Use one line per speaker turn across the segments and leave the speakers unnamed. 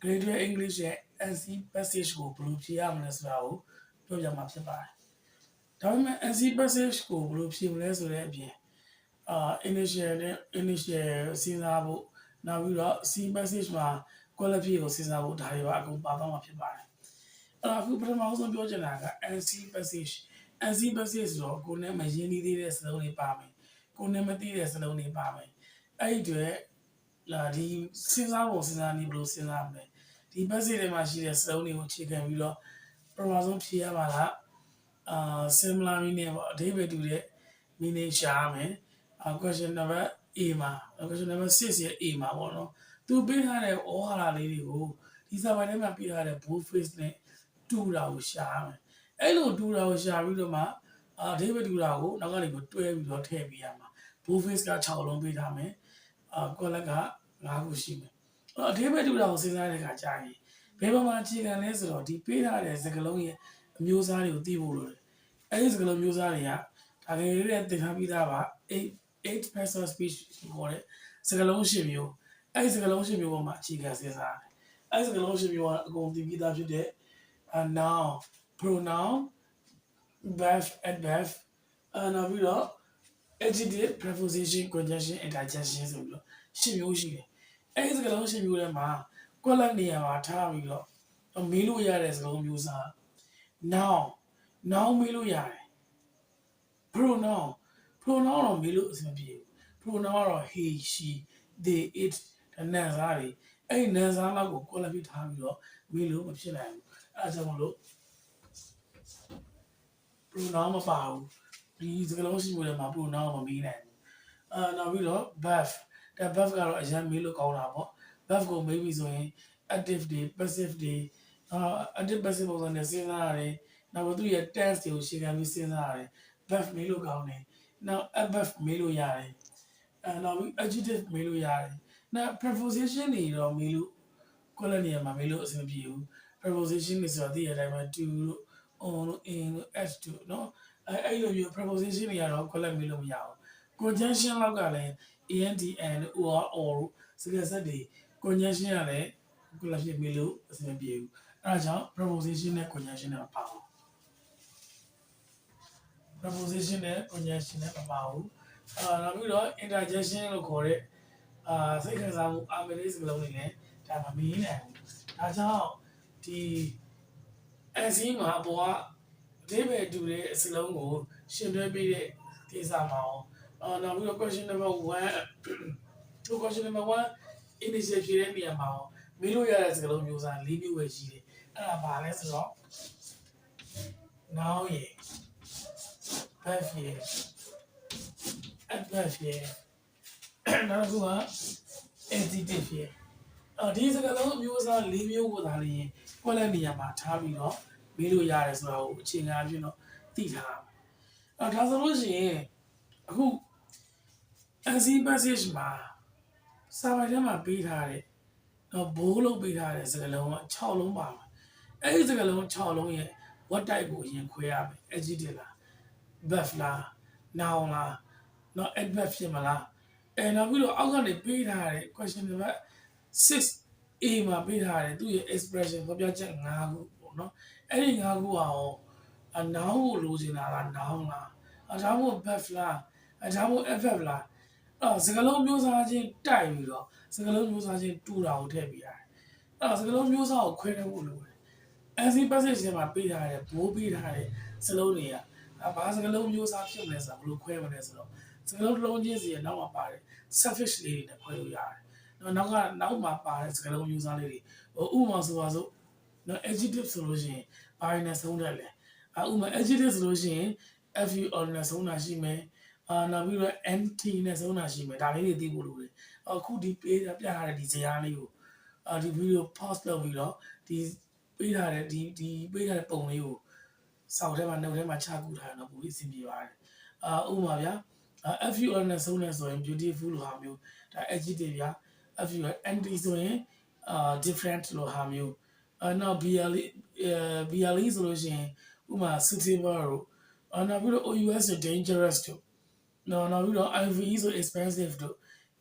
grade English ရဲ့ NC passage ကိုဘယ်လိုဖြေရမလဲဆိုတာကိုပြောပြမှာဖြစ်ပါတယ်။ဒါပေမဲ့ NC passage ကိုဘယ်လိုဖြေမလဲဆိုတဲ့အပြင်initial စဉ်းစားဖို့နောက်ပြီးတော့ C passage မှာ quality ကိုစဉ်းစားဖို့ဒါတွေပါအကုန်ပါသွားမှာဖြစ်ပါတယ်။အခုပထမဆုံးပြောချင်တာက NC passage ဆိုတော့ကိုယ်နဲ့မရင်းနှီးသေးတဲ့စလုံးတွေပါမယ်။ကိုယ်နဲ့မသိတဲ့စလုံးတွေပါမယ်။အဲ့ဒီတွေဒီစဉ်းစားဖို့စဉ်းစားနေဘယ်လိုစဉ်းစားမလဲ။ဒီ passage တွေမှာရှိတဲ့စလုံးတွေကိုအခြေခံပြီးတော့ပထမဆုံးဖြေရမှာလားsimilar meaning ပေါ့အဓိပ္ပာယ်တူတဲ့ meaning ရှာရမယ်question number A မှာ question number 6ရဲ့ A မှာပေါ့နော်သူပေးထားတဲ့ဩဟာရလေးတွေကိုဒီစာပိုင်းထဲမှာပေးထားတဲ့ bold face နဲ့တူတာကိုရှာရမယ်အဲ့လိုတူတာကိုရှာပြီးတော့မှအဓိပ္ပာယ်တူတာကိုနောက်ကနေတွဲပြီးတော့ထည့်ပေးရမှာ bold face က6လုံးပေးထားမယ်column က5ခုရှိမယ်အဓိပ္ပာယ်တူတာကိုစဉ်းစားတဲ့အခါကြာရင်ဘယ်မှာအခြေခံလဲဆိုတော့ဒီပေးထားတဲ့စကားလုံးရဲ့အမျိုးအစားတွေကိုသိဖို့လိုတယ်အဲ့ဒီစကားလုံးမျိုးစားတွေကဒါငယ်လေးတွေသင်ထားပြီးသားပါ8 parts of speech ခေါ်တဲ့စကားလုံးရှင်းမျိုးအဲ့ဒီစကားလုံးရှင်းမျိုးပေါ်မှာအခြေခံစဉ်းစားတယ်အဲ့ဒီစကားလုံးရှင်းမျိုးကအကုန်သိပြီးသားဖြစ်တဲ့ noun pronoun verb adverb နောက်ပြီးတော့ adjective preposition conjunction interjection ဆိုပြီးတော့ရှင်းမျိုးရှိတယ်အဲ့ဒီစကားလုံးရှင်းမျိုးထဲမှာ column နေရာမှာထားပြီးတော့မေးလို့ရတဲ့စကားလုံးမျိုးစား noun မေးလို့ရတယ် pronoun တော့မေးလို့အဆင်ပြေဘူး pronoun ကတော့ he she they it ဒါနာမ်စားတွေအဲ့ဒီနာမ်စားလောက်ကို qualify ထားပြီးတော့မေးလို့မဖြစ်နိုင်ဘူးအဲ့ဒါကြောင့်မလို့ pronoun မပါဘူးဒီစကားလုံးရှိမှုတွေမှာ pronoun မမေးနိုင်ဘူးနောက်ပြီးတော့ verb ဒါ verb ကတော့အရင်မေးလို့ကောင်းတာပေါ့ verb ကိုမေးပြီးဆိုရင် active တွေ passive တွေactive passive ပုံစံနဲ့စဉ်းစားရတယ်နောက်သူ့ရဲ့ tense တွေကိုရှင်းပြပြီးစဉ်းစားရတယ် verb မေးလို့ကောင်းတယ်နောက် adverb မေးလို့ရတယ်နောက်ပြီး adjective မေးလို့ရတယ်နောက် preposition တွေတော့မေးလို့ column နေရာမှာမေးလို့အဆင်ပြေဘူး preposition တွေဆိုတာသိရတဲ့အတိုင်းပဲ to လို့ on လို့ in လို့ at လို့เนาะအဲ့လိုမျိုး preposition တွေကတော့ column မေးလို့မရဘူး conjunction လောက်ကလည်း and and or or စကားဆက်တွေ conjunction ကလည်း column ဖြစ်မေးလို့အဆင်ပြေဘူးအဲ့ဒါကြောင့် preposition နဲ့ conjunction နဲ့မပါဘူး preposition နဲ့ conjunction နဲ့မပါဘူးနောက်ပြီးတော့ interjection လို့ခေါ်တဲ့စိတ်ခံစားမှုအာမလေးစကားလုံးတွေလည်းဒါမမေးနိုင်ဘူးဒါကြောင့်ဒီ NC မှာအပေါ်ကအဓိပ္ပာယ်တူတဲ့စကားလုံးကိုရှင်းပြပေးတဲ့ကိစ္စမှာနောက်ပြီးတော့ question number 1 question number 1 initial ဖြေတဲ့နေရာမှာမေးလို့ရတဲ့စကားလုံးမျိုးစား၄မျိုးပဲရှိတယ်အဲ့ဒါဘာလဲဆိုတော့ noun ရယ် verb ရယ် adverb ရယ်နောက်တစ်ခုက adjective ရယ်ဒီစကားလုံးမျိုးစား၄မျိုးကိုသာလျှင်ကွက်လက်နေရာမှာထားပြီးတော့မေးလို့ရတယ်ဆိုတာကိုအခြေခံအဖြစ်တော့သိထားအောင်ဒါဆိုလို့ရှိရင်အခု NC passage မှာစာပိုင်ထဲမှာပေးထားတဲ့ဘိုးလုံးပေးထားတဲ့စကားလုံးက6လုံးပါမယ်အဲ့ဒီစကားလုံး6လုံးရဲ့ what type ကိုအရင်ခွဲရမယ် adjective လား verb လား noun လားနောက် adverb ဖြစ်မလားနောက်ပြီးတော့အောက်ကနေပေးထားတဲ့ question number 6A မှာပေးထားတယ်သူ့ရဲ့ expression ဖော်ပြချက်5ခုပေါ့နော်အဲ့ဒီ5ခုအောင်noun ကိုလိုချင်တာလား noun လားဒါမှမဟုတ် verb လားဒါမှမဟုတ် adverb လားစကားလုံးမျိုးစားချင်းတိုက်ပြီးတော့စကားလုံးမျိုးစားချင်းတူတာကိုထည့်ပေးရတယ်စကားလုံးမျိုးစားကိုခွဲထားဖို့လိုတယ် NC passage ထဲမှာပေးထားတဲ့ဘိုးပေးထားတဲ့စလုံးတွေကဘာစကားလုံးမျိုးစားဖြစ်မလဲဆိုတာဘယ်လိုခွဲမလဲဆိုတော့စကားလုံးတစ်လုံးချင်းစီရဲ့နောက်မှာပါတယ် suffix လေးတွေနဲ့ခွဲလို့ရတယ်နောက်မှာပါတဲ့စကားလုံးမျိုးစားလေးတွေဥပမာဆိုပါစို့နော် adjective ဆိုလို့ရှိရင်ဘာတွေနဲ့ဆုံးတယ်လဲဥပမာ adjective ဆိုလို့ရှိရင် fu on နဲ့ဆုံးတာရှိမယ်နောက်ပြီးတော့ nt နဲ့ဆုံးတာရှိမယ်ဒါလေးတွေသိဖို့လိုတယ်အခုဒီပေးပြထားတဲ့ဒီဇာတ်လေးကိုဒီ video pause လုပ်ပြီးတော့ဒီပေးထားတဲ့ဒီပေးထားတဲ့ပုံလေးကိုစောင့်ထဲမှာနှုတ်ထဲမှာချကူထားတော့ပိုပြီးအဆင်ပြေပါတယ်ဥပမာဗျာfu on နဲ့ဆုံးတယ်ဆိုရင် beautiful လို့ဟာမျိုးဒါ adjective ဗျာfu nt ဆိုရင်different လို့ဟာမျိုးနောက် ble ဆိုလို့ရှိရင်ဥပမာ suitable လို့နောက်ပြီးတော့ OUS ဆို dangerous တို့နောက်ပြီးတော့ IVE ဆို expensive တို့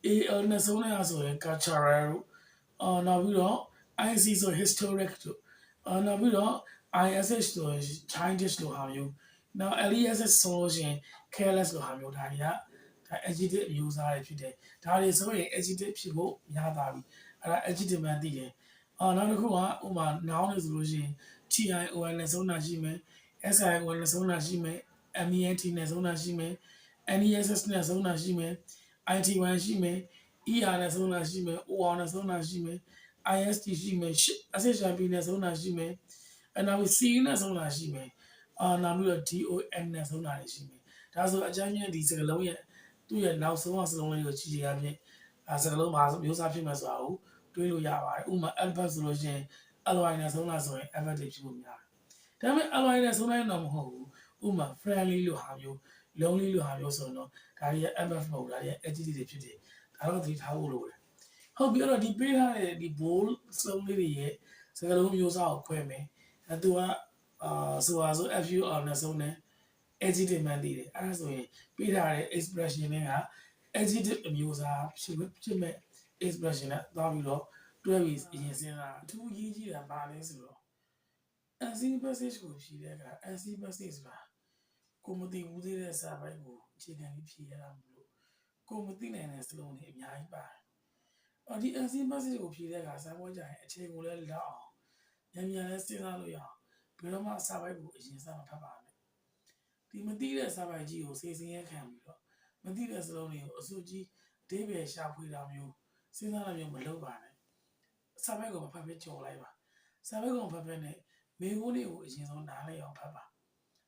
AL နဲ့ဆုံးတဲ့ဟာဆိုရင် cultural တို့နောက်ပြီးတော့ IC ဆို historic တို့နောက်ပြီးတော့ ISH ဆို childish လို့ဟာမျိုးနောက် LESS ဆိုလို့ရှိရင် careless လို့ဟာမျိုးဒါတွေကadjective အမျိုးအစားတွေဖြစ်တယ်ဒါတွေဆိုရင် adjective ဖြစ်ဖို့များသွားပြီအဲ့ဒါ adjective မှန်သိတယ်နောက်တစ်ခုကဥပမာ noun တွေဆိုလို့ရှိရင် TION နဲ့ဆုံးတာရှိမယ် SION နဲ့ဆုံးတာရှိမယ် MENT နဲ့ဆုံးတာရှိမယ် NESS နဲ့ဆုံးတာရှိမယ် IT1 ရှိမယ် ER နဲ့ဆုံးတာရှိမယ် OR နဲ့ဆုံးတာရှိမယ် IST ရှိမယ် SHIP နဲ့ဆုံးတာရှိမယ်နောက်ပြီး CU နဲ့ဆုံးတာရှိမယ်နောက်ပြီးတော့ DON နဲ့ဆုံးတာရှိမယ်ဒါဆိုအကြမ်းဖျင်းဒီစကားလုံးရဲ့သူ့ရဲ့နောက်ဆုံးအစလုံးလေးကိုကြည့်ရဖြင့်စကားလုံးမှာမျိုးစားဖြစ်မှာဆိုတာကိုတွေးလို့ရပါတယ်ဥပမာ alphabet ဆိုလို့ရှိရင် ly နဲ့ဆုံးတာဆိုရင် alphabet တွေဖြစ်ဖို့များတယ်ဒါပေမဲ့ ly နဲ့ဆုံးတိုင်းတော့မဟုတ်ဘူးဥပမာ friendly လို့ဟာမျိုး lonely လို့ဟာမျိုးဆိုတော့ဒါတွေက alphabet မဟုတ်ဒါတွေက adjective တွေဖြစ်တယ်ဒါတော့သတိထားဖို့လိုတယ်ဟုတ်ပြီအဲ့တော့ဒီပေးထားတဲ့ဒီ bold စုံလေးတွေရဲ့စကားလုံးမျိုးစားကိုခွဲမယ်သူကဆိုတာဆို FUR နဲ့ဆုံးတယ် adjective မှန်သိတယ်အဲ့ဒါဆိုရင်ပေးထားတဲ့ expression တွေက adjective အမျိုးအစားဖြစ်မဲ့ expression နဲ့သွားပြီးတော့တွဲပြီးအရင်စဉ်းစားအထူးရေးကြီးတာပါလဲဆိုတော့ NC passage ကိုဖြည့်တဲ့အခါ NC passage ဆိုတာကိုမသိဘူးသေးတဲ့စာပိုင်းကိုအခြေခံပြီးဖြည့်ရတာမလို့ကိုမသိနိုင်တဲ့စလုံးတွေအများကြီးပါတယ်ဒီ NC passage ကိုဖြည့်တဲ့အခါစာပွဲကြရင်အခြေကိုလည်းလောက်အောင်မြန်မြန်လည်းစဉ်းစားလို့ရအောင်ဘယ်တော့မှစာပိုင်းကိုအရင်စမဖတ်ပါနဲ့ဒီမသိတဲ့စာပိုင်းကြီးကိုစေစင်းရဲခံပြီးတော့မသိတဲ့စလုံးတွေကိုအစိုးကြီးအသေးပဲရှာဖွေတာမျိုးစဉ်းစားတာမျိုးမလုပ်ပါနဲ့စာပိုင်းကိုမဖတ်ဘဲကြော်လိုက်ပါစာပိုင်းကိုမဖတ်ဘဲနဲ့မေခွန်းတွေကိုအရင်ဆုံးနားလည်အောင်ဖတ်ပါ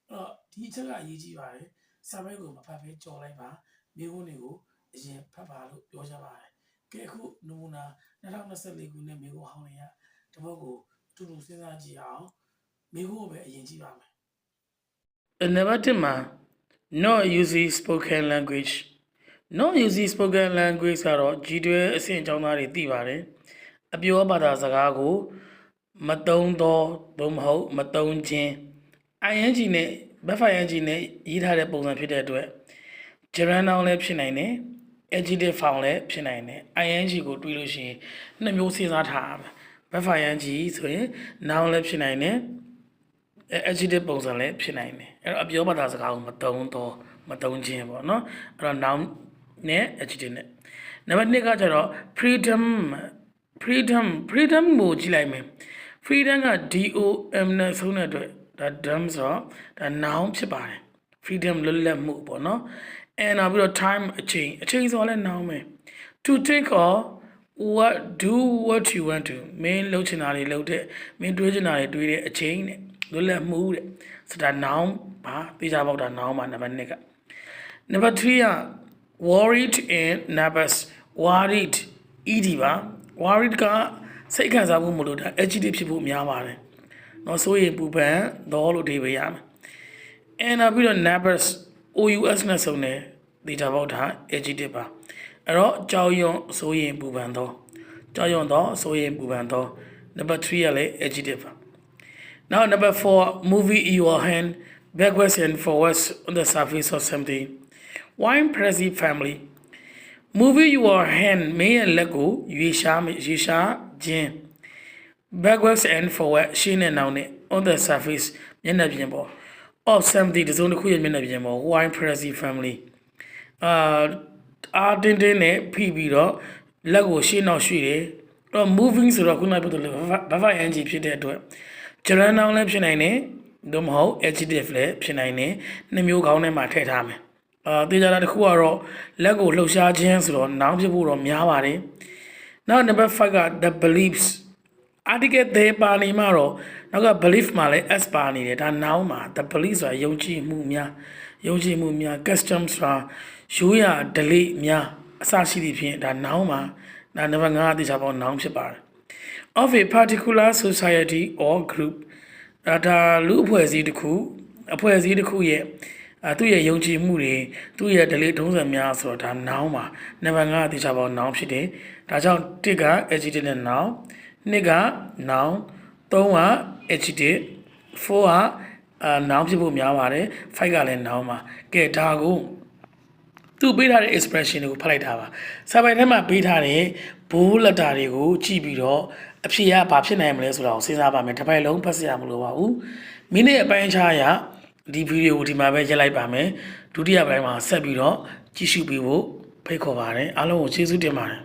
အဲ့တော့ဒီအချက်ကအရေးကြီးပါတယ်စာပိုင်းကိုမဖတ်ဘဲကြော်လိုက်ပါမေခွန်းတွေကိုအရင်ဖတ်ပါလို့ပြောကြပါတယ်ကဲအခုနမူနာ2024ခုနှစ်မေခွန်းဟောင်းတွေကတပုတ်ကိုတူတူစဉ်းစားကြည့်အောင်မေခွန်းကိုပဲအရင်ကြည့်ပါမယ်
Number 1 မှာ not using spoken language not using spoken language ကတော့ကြီးတွဲအဆင့်အကြောင်းသားတွေသိပါတယ်အပြောဘာသာစကားကိုမသုံးတော့သို့မဟုတ်မသုံးခြင်း ing နဲ့ verb ing နဲ့ရေးထားတဲ့ပုံစံဖြစ်တဲ့အတွက် gerund noun လည်းဖြစ်နိုင်တယ် adjective form လည်းဖြစ်နိုင်တယ် ing ကိုတွေးလို့ရှိရင်နှစ်မျိုးစဉ်းစားထားရမယ် verb ing ဆိုရင် noun လည်းဖြစ်နိုင်တယ် adjective ပုံစံလည်းဖြစ်နိုင်တယ်အဲ့တော့အပြောဘာသာစကားကိုမသုံးတော့မသုံးခြင်းပေါ့နော်အဲ့တော့ noun နဲ့ adjective နဲ့နံပါတ်2ကကျတော့ freedom ကိုကြည့်လိုက်မယ် freedom က DOM နဲ့ဆုံးတဲ့အတွက်ဒါ dom ဆိုတော့ဒါ noun ဖြစ်ပါတယ် freedom လွတ်လပ်မှုပေါ့နော်အဲနောက်ပြီးတော့ time အချိန်ဆိုလည်း noun ပဲ to think or what you want to မင်းလုပ်ချင်တာတွေလုပ်တဲ့မင်းတွေးချင်တာတွေတွေးတဲ့အချိန်နဲ့လွတ်လပ်မှုတဲ့ဆိုတော့ noun ပါသိကြပေါက်တာ noun ပါနံပါတ်2ကနံပါတ်3က worried and nervous worried ed ပါ worried ကစိတ်ခံစားမှုမလို့ဒါ adjective ဖြစ်ဖို့များပါတယ်เนาะဆိုရင်ပူပန်တော့လို့ဒီပဲရမယ်အဲနောက်ပြီးတော့ nervous OUS နဲ့ဆုံးတယ်သိကြပေါက်တာ adjective ပါအဲ့တော့ကြောက်ရွံ့ဆိုရင်ပူပန်တော့ကြောက်ရွံ့တော့ဆိုရင်ပူပန်တော့ number 3ကလည်း adjective ပါ now number 4 moving your hand backwards and forwards on the surface of something why impressive family moving your hand မင်းရဲ့လက်ကိုရွေရှာခြင်း backwards and forward ရှင်းနဲ့နောက်နဲ့ on the surface မျက်နှာပြင်ပေါ် of something တစ်စုံတစ်ခုရဲ့မျက်နှာပြင်ပေါ် why impressive family အားတင်းတင်းနဲ့ဖိပြီးတော့လက်ကိုရှင်းနောက်ရွှေ့တယ်တော့ moving ဆိုတော့ခုနကပြောသလို verb ing ဖြစ်တဲ့အတွက် gerund noun လည်းဖြစ်နိုင်တယ်သို့မဟုတ် adjective လည်းဖြစ်နိုင်တယ်နှစ်မျိုးခေါင်းထဲမှာထည့်ထားမယ်သေချာတာတစ်ခုကတော့လက်ကိုလှုပ်ရှားခြင်းဆိုတော့ noun ဖြစ်ဖို့တော့များပါတယ်နောက် number 5က the beliefs article သေးပါနေမှာတော့နောက်က belief မှာလည်း s ပါနေတယ်ဒါ noun မှာ the belief ဆိုတာယုံကြည်မှုများ custom ဆိုတာရိုးရာ delay များအစရှိသည့်ဖြင့်ဒါ noun မှာဒါ number 5အတိအကျပေါ့ noun ဖြစ်ပါတယ် of a particular society or group ဒါလူအဖွဲ့အစည်းတစ်ခုရဲ့သူ့ရဲ့ယုံကြည်မှုတွေသူ့ရဲ့ delay ထုံးစံများဆိုတော့ဒါ noun ပါ number 5အတိအကျပေါ့ noun ဖြစ်တယ်ဒါကြောင့်1က adjective နဲ့ noun 2က noun 3က adjective 4ကnoun ဖြစ်ဖို့များပါတယ်5ကလည်း noun ပါကဲဒါကိုသူပေးထားတဲ့ expression တွေကိုဖတ်လိုက်တာပါစာပိုင်ထဲမှာပေးထားတဲ့ ဘိုးလက်တာတွေကိုကြည့်ပြီးတော့အဖြေကဘာဖြစ်နိုင်မလဲဆိုတာကိုစဉ်းစားပါမယ်တစ်ပိုက်လုံးဖတ်စရာမလိုပါဘူးမိနစ်အပိုင်းခြားရဒီဗီဒီယိုကိုဒီမှာပဲရက်လိုက်ပါမယ်ဒုတိယပိုင်းမှာဆက်ပြီးတော့ကြည့်ရှုပေးဖို့ဖိတ်ခေါ်ပါတယ်အားလုံးကိုကျေးဇူးတင်ပါတယ်